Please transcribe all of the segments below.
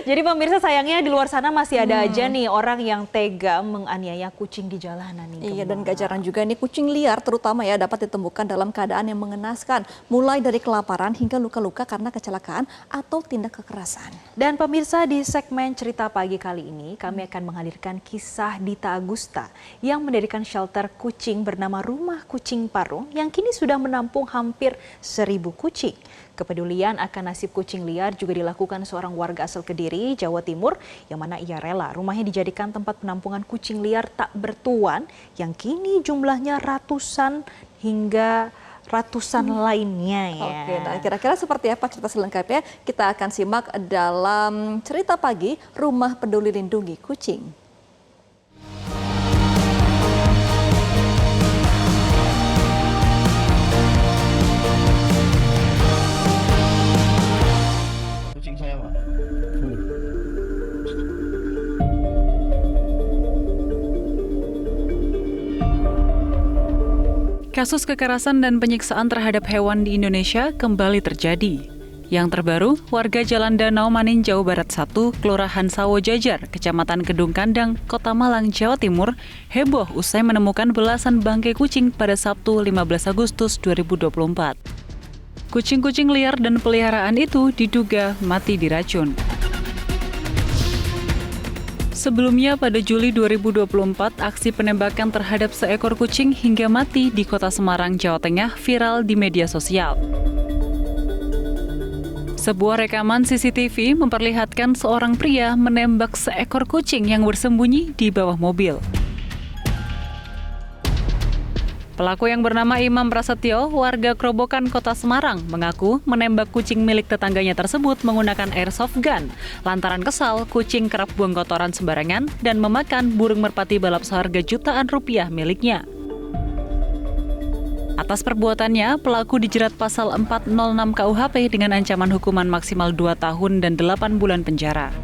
Jadi pemirsa sayangnya di luar sana masih ada aja nih orang yang tega menganiaya kucing di jalanan nih. Iya, dan gak jarang juga nih kucing liar terutama ya dapat ditemukan dalam keadaan yang mengenaskan. Mulai dari kelaparan hingga luka-luka karena kecelakaan atau tindak kekerasan. Dan pemirsa, di segmen Cerita Pagi kali ini kami akan menghadirkan kisah Dita Agusta yang mendirikan shelter kucing bernama Rumah Kucing Parung yang kini sudah menampung hampir 1.000 kucing. Kepedulian akan nasib kucing liar juga dilakukan seorang warga asal Kediri, Jawa Timur, yang mana ia rela rumahnya dijadikan tempat penampungan kucing liar tak bertuan yang kini jumlahnya ratusan hingga ratusan lainnya ya. Oke, nah kira-kira seperti apa cerita selengkapnya? Kita akan simak dalam Cerita Pagi Rumah Peduli Lindungi Kucing. Kucing saya, Pak. Kasus kekerasan dan penyiksaan terhadap hewan di Indonesia kembali terjadi. Yang terbaru, warga Jalan Danau Maninjau Barat 1, Kelurahan Sawo Jajar, Kecamatan Kedung Kandang, Kota Malang, Jawa Timur, heboh usai menemukan belasan bangkai kucing pada Sabtu 15 Agustus 2024. Kucing-kucing liar dan peliharaan itu diduga mati diracun. Sebelumnya pada Juli 2024, aksi penembakan terhadap seekor kucing hingga mati di Kota Semarang, Jawa Tengah viral di media sosial. Sebuah rekaman CCTV memperlihatkan seorang pria menembak seekor kucing yang bersembunyi di bawah mobil. Pelaku yang bernama Imam Prasetyo, warga Kerobokan Kota Semarang, mengaku menembak kucing milik tetangganya tersebut menggunakan airsoft gun. Lantaran kesal, kucing kerap buang kotoran sembarangan dan memakan burung merpati balap seharga jutaan rupiah miliknya. Atas perbuatannya, pelaku dijerat pasal 406 KUHP dengan ancaman hukuman maksimal 2 tahun dan 8 bulan penjara.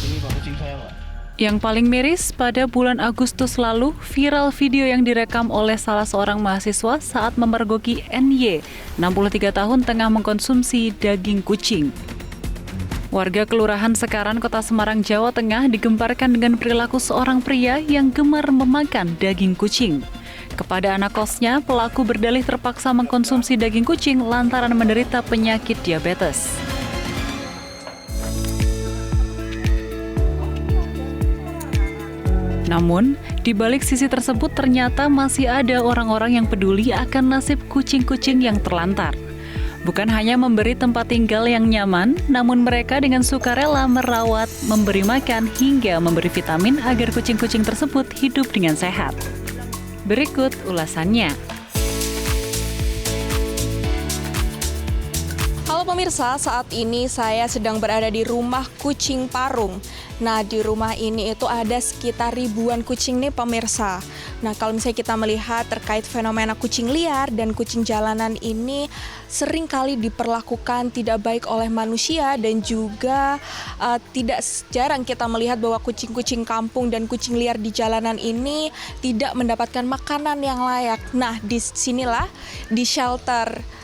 Ini Pak, kucing saya, Pak. Yang paling miris, pada bulan Agustus lalu, viral video yang direkam oleh salah seorang mahasiswa saat memergoki NY, 63 tahun tengah mengkonsumsi daging kucing. Warga Kelurahan Sekaran, Kota Semarang, Jawa Tengah digemparkan dengan perilaku seorang pria yang gemar memakan daging kucing. Kepada anak kosnya, pelaku berdalih terpaksa mengkonsumsi daging kucing lantaran menderita penyakit diabetes. Namun, di balik sisi tersebut ternyata masih ada orang-orang yang peduli akan nasib kucing-kucing yang terlantar. Bukan hanya memberi tempat tinggal yang nyaman, namun mereka dengan sukarela merawat, memberi makan, hingga memberi vitamin agar kucing-kucing tersebut hidup dengan sehat. Berikut ulasannya. Halo pemirsa, saat ini saya sedang berada di Rumah Kucing Parung. Nah, di rumah ini itu ada sekitar ribuan kucing nih pemirsa. Nah, kalau misalnya kita melihat terkait fenomena kucing liar dan kucing jalanan ini sering kali diperlakukan tidak baik oleh manusia dan juga tidak jarang kita melihat bahwa kucing-kucing kampung dan kucing liar di jalanan ini tidak mendapatkan makanan yang layak. Nah, di sinilah di shelter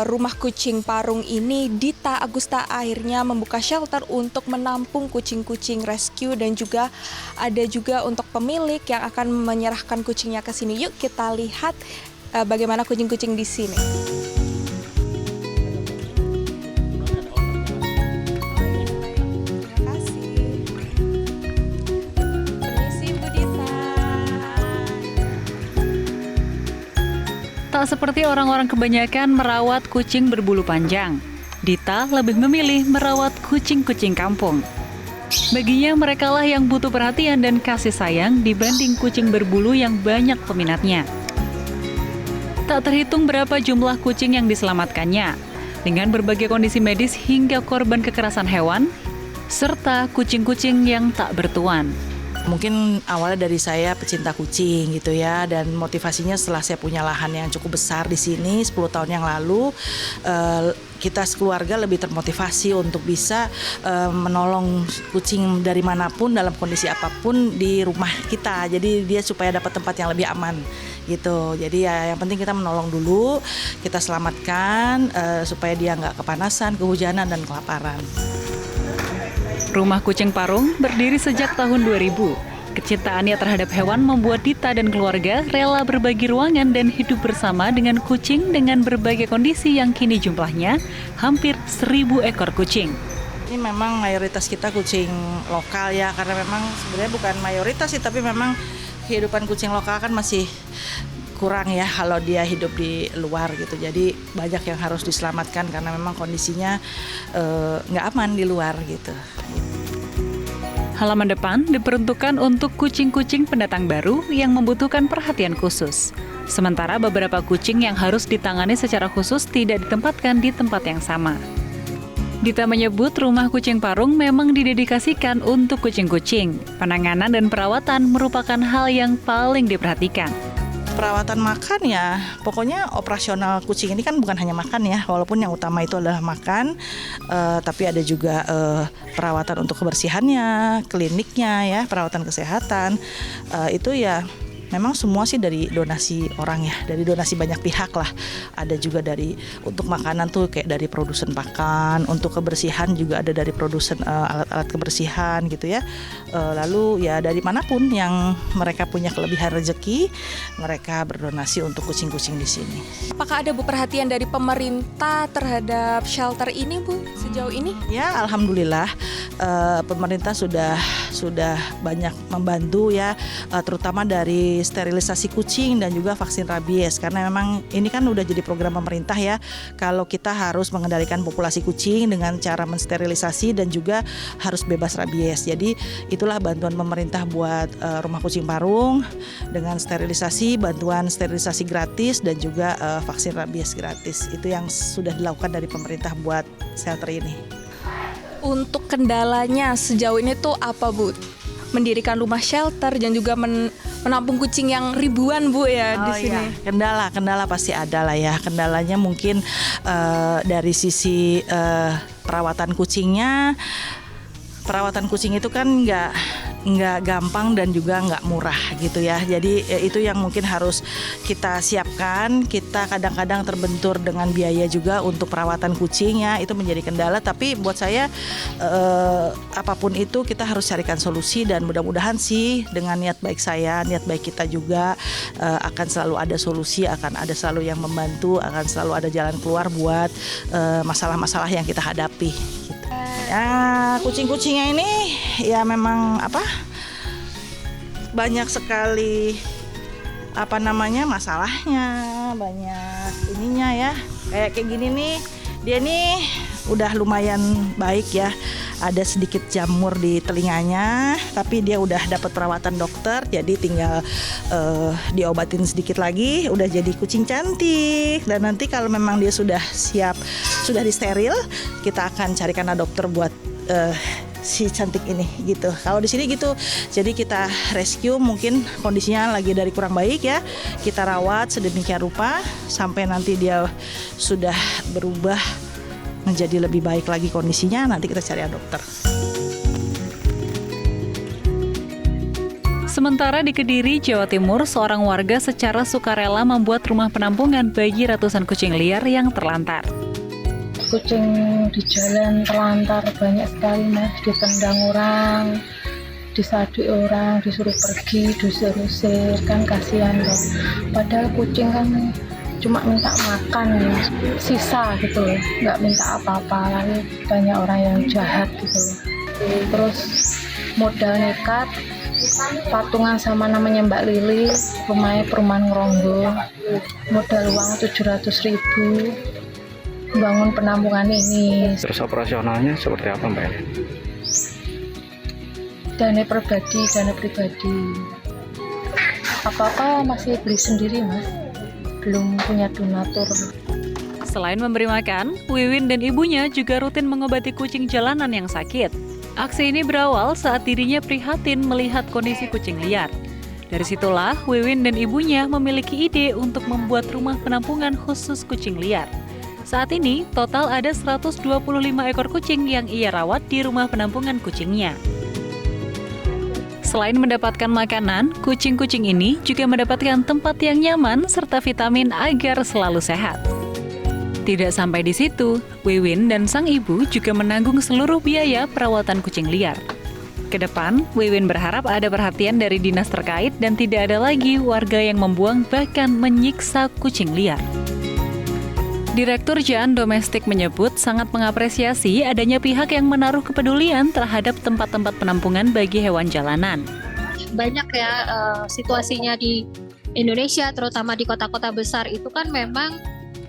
Rumah Kucing Parung ini, Dita Agusta akhirnya membuka shelter untuk menampung kucing-kucing rescue dan juga ada juga untuk pemilik yang akan menyerahkan kucingnya ke sini. Yuk kita lihat bagaimana kucing-kucing di sini. Terima kasih. Permisi Bu Dita. Tak seperti orang-orang kebanyakan merawat kucing berbulu panjang, Dita lebih memilih merawat kucing-kucing kampung. Baginya merekalah yang butuh perhatian dan kasih sayang dibanding kucing berbulu yang banyak peminatnya. Tak terhitung berapa jumlah kucing yang diselamatkannya, dengan berbagai kondisi medis hingga korban kekerasan hewan, serta kucing-kucing yang tak bertuan. Mungkin awalnya dari saya pecinta kucing gitu ya, dan motivasinya setelah saya punya lahan yang cukup besar di sini 10 tahun yang lalu, kita sekeluarga lebih termotivasi untuk bisa menolong kucing dari manapun dalam kondisi apapun di rumah kita. Jadi dia supaya dapat tempat yang lebih aman gitu. Jadi ya yang penting kita menolong dulu, kita selamatkan supaya dia nggak kepanasan, kehujanan dan kelaparan. Rumah Kucing Parung berdiri sejak tahun 2000. Kecintaannya terhadap hewan membuat Dita dan keluarga rela berbagi ruangan dan hidup bersama dengan kucing dengan berbagai kondisi yang kini jumlahnya hampir 1.000 ekor kucing. Ini memang mayoritas kita kucing lokal ya, karena memang sebenarnya bukan mayoritas sih, tapi memang kehidupan kucing lokal kan masih kurang ya kalau dia hidup di luar gitu. Jadi banyak yang harus diselamatkan karena memang kondisinya nggak aman di luar gitu. Halaman depan diperuntukkan untuk kucing-kucing pendatang baru yang membutuhkan perhatian khusus. Sementara beberapa kucing yang harus ditangani secara khusus tidak ditempatkan di tempat yang sama. Dita menyebut rumah Kucing Parung memang didedikasikan untuk kucing-kucing. Penanganan dan perawatan merupakan hal yang paling diperhatikan. Perawatan makan ya, pokoknya operasional kucing ini kan bukan hanya makan ya, walaupun yang utama itu adalah makan, tapi ada juga perawatan untuk kebersihannya, kliniknya ya, perawatan kesehatan, itu ya memang semua sih dari donasi orang ya, dari donasi banyak pihak lah. Ada juga dari untuk makanan tuh kayak dari produsen pakan, untuk kebersihan juga ada dari produsen alat-alat kebersihan gitu ya. Lalu ya dari manapun yang mereka punya kelebihan rezeki, mereka berdonasi untuk kucing-kucing di sini. Apakah ada Bu perhatian dari pemerintah terhadap shelter ini Bu sejauh ini? Ya alhamdulillah pemerintah sudah banyak membantu ya, terutama dari sterilisasi kucing dan juga vaksin rabies, karena memang ini kan udah jadi program pemerintah ya, kalau kita harus mengendalikan populasi kucing dengan cara mensterilisasi dan juga harus bebas rabies. Jadi itulah bantuan pemerintah buat Rumah Kucing Parung dengan sterilisasi, bantuan sterilisasi gratis dan juga vaksin rabies gratis. Itu yang sudah dilakukan dari pemerintah buat shelter ini. Untuk kendalanya sejauh ini tuh apa Bu? Mendirikan rumah shelter dan juga menampung kucing yang ribuan Bu ya di sini. Iya. Kendala pasti ada lah ya. Kendalanya mungkin dari sisi perawatan kucingnya. Perawatan kucing itu kan nggak gampang dan juga nggak murah gitu ya. Jadi itu yang mungkin harus kita siapkan. Kita kadang-kadang terbentur dengan biaya juga untuk perawatan kucing ya, itu menjadi kendala. Tapi buat saya apapun itu kita harus carikan solusi, dan mudah-mudahan sih dengan niat baik saya, niat baik kita juga akan selalu ada solusi, akan ada selalu yang membantu, akan selalu ada jalan keluar buat masalah-masalah yang kita hadapi. Gitu. Ya, kucing-kucingnya ini ya memang banyak sekali masalahnya, banyak ininya ya. Kayak gini nih, dia nih udah lumayan baik ya. Ada sedikit jamur di telinganya, tapi dia udah dapat perawatan dokter, jadi tinggal diobatin sedikit lagi, udah jadi kucing cantik. Dan nanti kalau memang dia sudah siap, sudah disteril, kita akan carikan dokter buat si cantik ini gitu. Kalau di sini gitu, jadi kita rescue, mungkin kondisinya lagi dari kurang baik ya, kita rawat sedemikian rupa sampai nanti dia sudah berubah menjadi lebih baik lagi kondisinya, nanti kita cari dokter. Sementara di Kediri, Jawa Timur, seorang warga secara sukarela membuat rumah penampungan bagi ratusan kucing liar yang terlantar. Kucing di jalan terlantar banyak sekali Mas, ditendang orang, disadu orang, disuruh pergi, diusir-usir, kan kasihan loh. Padahal kucing kan cuma minta makan ya, sisa gitu loh, nggak minta apa-apa. Lalu banyak orang yang jahat gitu loh. Terus modal nekat, patungan sama namanya Mbak Lili, rumahnya perumahan Ngronggo, modal uang 700.000 bangun penampungan ini. Terus operasionalnya seperti apa Mbak? Dana pribadi. Apa-apa masih beli sendiri Mas, belum punya donatur. Selain memberi makan, Wiwin dan ibunya juga rutin mengobati kucing jalanan yang sakit. Aksi ini berawal saat dirinya prihatin melihat kondisi kucing liar. Dari situlah, Wiwin dan ibunya memiliki ide untuk membuat rumah penampungan khusus kucing liar. Saat ini, total ada 125 ekor kucing yang ia rawat di rumah penampungan kucingnya. Selain mendapatkan makanan, kucing-kucing ini juga mendapatkan tempat yang nyaman serta vitamin agar selalu sehat. Tidak sampai di situ, Wiwin dan sang ibu juga menanggung seluruh biaya perawatan kucing liar. Kedepan, Wiwin berharap ada perhatian dari dinas terkait dan tidak ada lagi warga yang membuang bahkan menyiksa kucing liar. Direktur Jaan Domestik menyebut sangat mengapresiasi adanya pihak yang menaruh kepedulian terhadap tempat-tempat penampungan bagi hewan jalanan. Banyak ya situasinya di Indonesia, terutama di kota-kota besar itu kan memang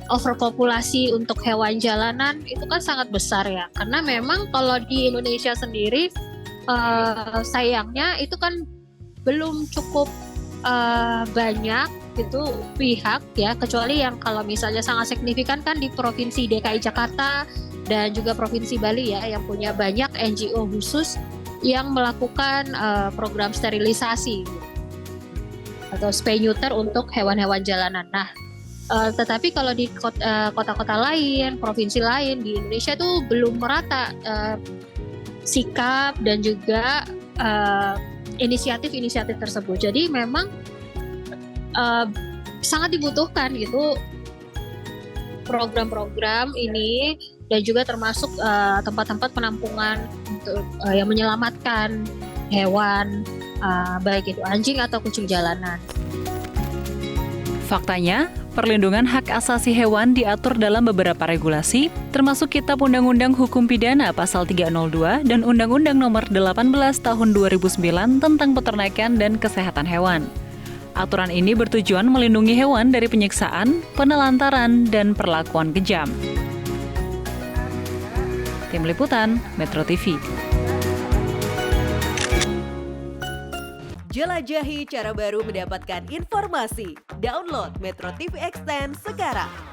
overpopulasi untuk hewan jalanan itu kan sangat besar ya. Karena memang kalau di Indonesia sendiri sayangnya itu kan belum cukup banyak gitu pihak ya, kecuali yang kalau misalnya sangat signifikan kan di Provinsi DKI Jakarta dan juga Provinsi Bali ya, yang punya banyak NGO khusus yang melakukan program sterilisasi atau spay neuter untuk hewan-hewan jalanan. Nah, tetapi kalau di kota-kota lain, provinsi lain di Indonesia itu belum merata sikap dan juga inisiatif-inisiatif tersebut. Jadi memang sangat dibutuhkan gitu program-program ini, dan juga termasuk tempat-tempat penampungan untuk yang menyelamatkan hewan, baik itu anjing atau kucing jalanan. Faktanya, perlindungan hak asasi hewan diatur dalam beberapa regulasi, termasuk Kitab Undang-Undang Hukum Pidana Pasal 302 dan Undang-Undang Nomor 18 Tahun 2009 tentang Peternakan dan Kesehatan Hewan. Aturan ini bertujuan melindungi hewan dari penyiksaan, penelantaran, dan perlakuan kejam. Tim Liputan, Metro TV. Jelajahi cara baru mendapatkan informasi. Download Metro TV Extend sekarang.